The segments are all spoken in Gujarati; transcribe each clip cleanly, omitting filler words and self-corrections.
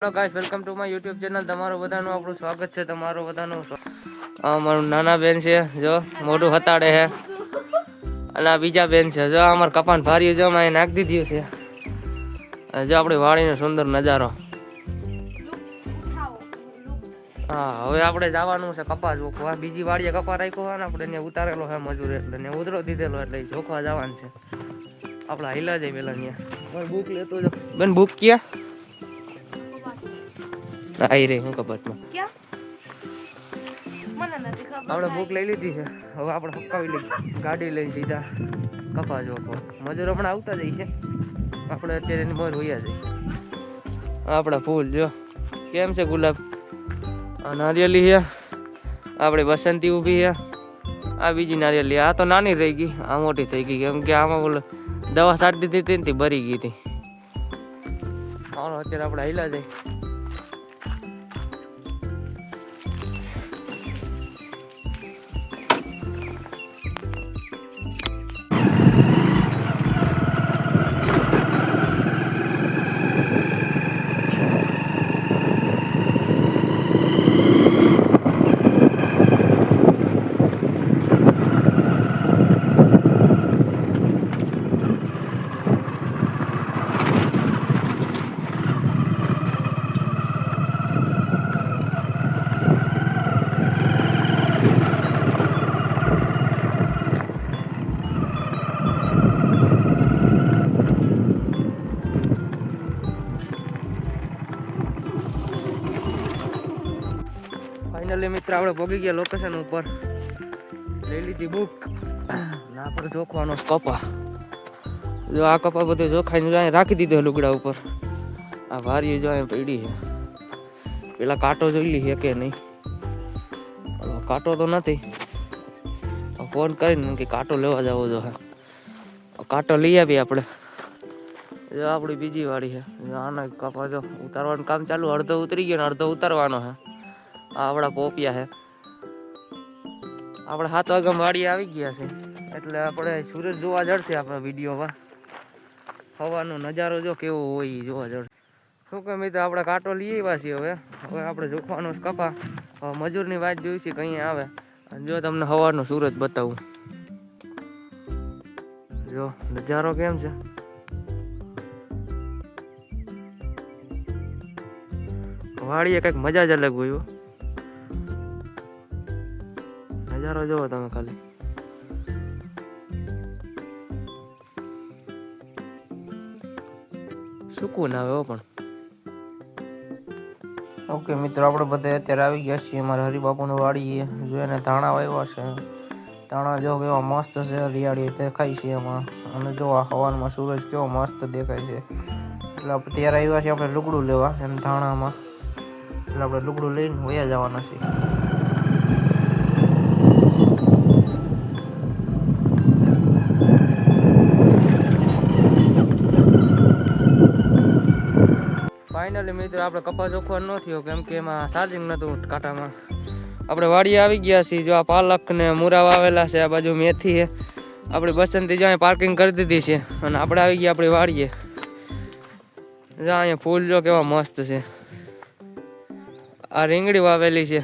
Hello guys, welcome to my YouTube channel. તમારું બધાનું આપણું સ્વાગત છે. તમારું બધાનું મારું નાના બેન છે, જો મોઢું હતાડે છે. અને આ બીજા બેન છે, જો અમાર કપાન ભારી જો અહીં નાખી દીધી છે. જો આપણી વાડીનો સુંદર નજારો. હા, હવે આપણે જવાનું છે કપા જોખવા. બીજી વાડીએ કપા રાખ્યો હોય ને, આપણે ત્યાં ઉતારેલો છે મજૂર, એટલે ઉતરો દીધેલો, એટલે જોખવા જવાનું છે. આપડા હિલા જાય પેલા ત્યાં બુક લેતો જાવ. બેન બુક ક્યાં આઈ રે હું કપાટમાં આપણે બુક લઈ લીધી છે. હવે આપણે હકાવી લઈ ગાડી લઈને સીધા કપા જોખો. મજૂર હમણાં આવતા જાય છે. આપણે અત્યારે એની મોર હોયા જાય. આપણા ફૂલ જો કેમ છે ગુલાબ. નારિયેલી છે આપણે બસંતી ઊભી છે. આ બીજી નારિયેલી, આ તો નાની રહી ગઈ, આ મોટી થઈ ગઈ, કેમ કે આમાં બોલો દવા છાંટી દીધી હતી ને ભરી ગઈ હતી. હાલો અત્યારે આપણે હિલા જાય. ફાઇનલી મિત્ર આપણે પહોંચી ગયા લોકેશન ઉપર. લઈ લીધી બુક. ના પર જોખવાનો કપા. જો આ કપા બધું જોખાઈને રાખી દીધો લુગડા ઉપર. આ વારી જો અહીં પડી છે. પેલા કાંટો જોઈ લી છે કે નહીં. કાંટો તો નથી. ફોન કરીને કે કાંટો લેવા જવો જો. કાંટો લઈ આવીએ આપણે. જો આપણી બીજી વાડી છે. આના કપા જો ઉતારવાનું કામ ચાલુ. અડધો ઉતરી ગયો ને અડધો ઉતારવાનો છે. આપણા પોપિયા છે. આપણે 7 વાગ્યા વાડી આવી ગયા છે, એટલે આપણે સૂરજ જોવા જડશે. આપણા વિડીયોમાં હવાનો નજારો જો કેવો હોય એ જોવા જડશે. શું કે મિત્રો આપણે કાંટો લઈ આવ્યા છીએ. હવે આપણે જોખવાનો કપા. મજૂરની વાત જોઈ છે કઈ આવે. જો તમને હવાનો સૂરજ બતાવું. જો નજારો કેમ છે. વાડીએ કઈક મજા જ અલગ હોય. નજારો જોવો તમે ખાલી. સુકૂન આવે પણ. ઓકે મિત્રો, આપણે બધા અત્યારે આવી ગયા છીએ અમારા હરિબાપુની વાડીએ. જો એને ધાણા વાવ્યા છે. ધાણા જો કેવા મસ્ત છે, હરિયાળી દેખાય છે એમાં. અને જો આ હવારમાં સૂરજ કેવો મસ્ત દેખાય છે. એટલે આપણે ત્યારે આવ્યા છીએ આપણે લુગડું લેવા એમ ધાણામાં. એટલે આપણે લુગડું લઈને વયા જવાના છીએ. ફાઇનલી મિત્રો આપણે કપા જોખવાનો ન થયો, કેમ કે એમાં ચાર્જિંગ નહોતું કાંટામાં. આપણે વાડીએ આવી ગયા છીએ. જો આ પાલક ને મૂરા વાવેલા છે. આ બાજુ મેથી છે. આપણી બસંતી જો પાર્કિંગ કરી દીધી છે. અને આપણે આવી ગયા આપણી વાડીએ. જો અહીંયા ફૂલ જો કેવા મસ્ત છે. આ રીંગણી વાવેલી છે.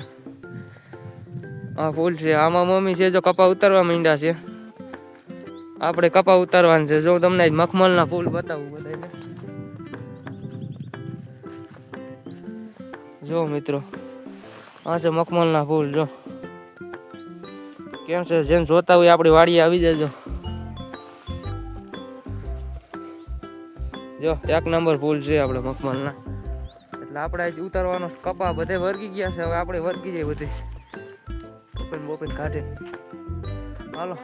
આ ફૂલ છે. આમાં મમ્મી છે જો કપા ઉતારવા માંડ્યા છે. આપણે કપા ઉતારવાનું છે. જો તમને મખમલના ફૂલ બતાવું બધાને. જો મિત્રો આ છે મખમલના ફૂલ. જો કેમ છે, જેમ જોતા હોય આપણી વાડીએ આવી જજો. જો 1 નંબર ફૂલ છે આપણે મખમલના. એટલે આપણે ઉતારવાનો કપા બધે વર્ગી ગયા છે. હવે આપણે વર્ગી જાય બધે બોપન કાઢે. હાલો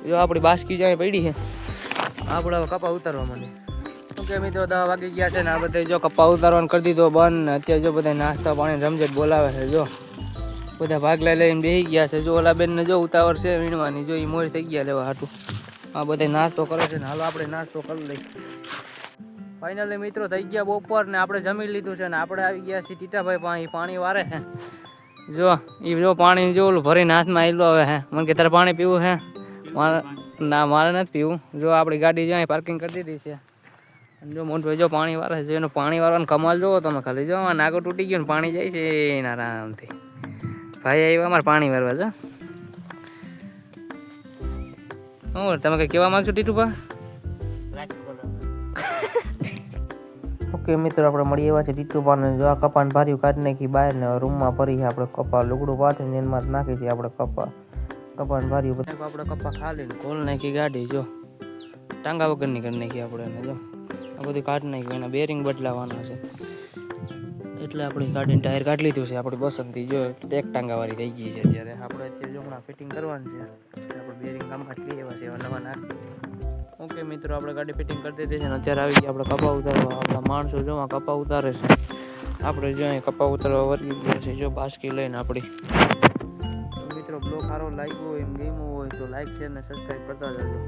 જો આપણી બાસ્કી જાય પડી છે. આપણે હવે કપા ઉતારવા માંડે. ઓકે મિત્રો 10 વાગી ગયા છે ને આ બધા જો કપા ઉતારવાનું કરી દીધો બંધ. ને અત્યારે જો બધા નાસ્તા પાણી રમઝટ બોલાવે છે. જો બધા ભાગલા લઈને બેસી ગયા છે. જો ઓલા બેનને જો ઉતાવળ છે વીણવાની. જો એ મોર થઈ ગયા લેવા હાટું. આ બધા નાસ્તો કરે છે ને હાલો આપણે નાસ્તો કરી લઈએ. ફાઇનલી મિત્રો થઈ ગયા બપોર ને આપણે જમી લીધું છે ને આપણે આવી ગયા છીએ ટીટાભાઈ પાણી વારે છે. જો એ જો પાણી જો ઓલું ભરીને હાથમાં આવેલો હવે હે. મને કે તારે પાણી પીવું હે? ના મારે નથી પીવું. જો આપણી ગાડી જો અહીં પાર્કિંગ કરી દીધી છે. જો મોટભાઈ જો પાણી વારે છે, એનું પાણી વારવાનું કમાલ જોવો તમે ખાલી. જો નાગો તૂટી ગયો ને પાણી જાય છે એના આરામથી. ભાઈ આવ્યા અમારે પાણી વારવા છે. હું તમે કઈ કહેવા માંગશો ટીટુભા? ઓકે મિત્રો, આપણે મળી એવા છે ટીટુભાને. જો આ કપાને ભાર્યું કાઢી નાખી બહાર ને રૂમમાં ભરી આપણે કપા લુગડું પાથરીને એમાં નાખી છીએ આપણે કપાને ભાર્યું. આપણે કપા ખાલીને ખોલ નાખી ગાડી. જો ટાંગા વગરની કરી નાખી આપણે એને. જો આ બધું કાઢી નાખ્યું, એના બેરિંગ બદલાવાના છે એટલે આપણે ગાડીને ટાયર કાઢી લીધું છે આપણી પસંદથી. જો એક ટાંગાવાળી થઈ ગઈ છે અત્યારે. આપણે અત્યારે જો હમણાં ફિટિંગ કરવાની છે. આપણે બેરિંગ કામકાજ લઈ આવ્યા છે, એવા નવા નાખી. ઓકે મિત્રો, આપણે ગાડી ફિટિંગ કરી દીધી છે ને અત્યારે આવી ગયા આપણે કપા ઉતારવા. આપણા માણસો જો કપા ઉતારે છે. આપણે જો અહીં કપા ઉતારવા વર્ગી ગયા છે, જો બાસ્કી લઈને આપણી. તો મિત્રો, બ્લોગ સારો લાગ્યો હોય એમ ગમ્યું હોય તો લાઈક શેર ને સબસ્ક્રાઈબ કરતા જજો.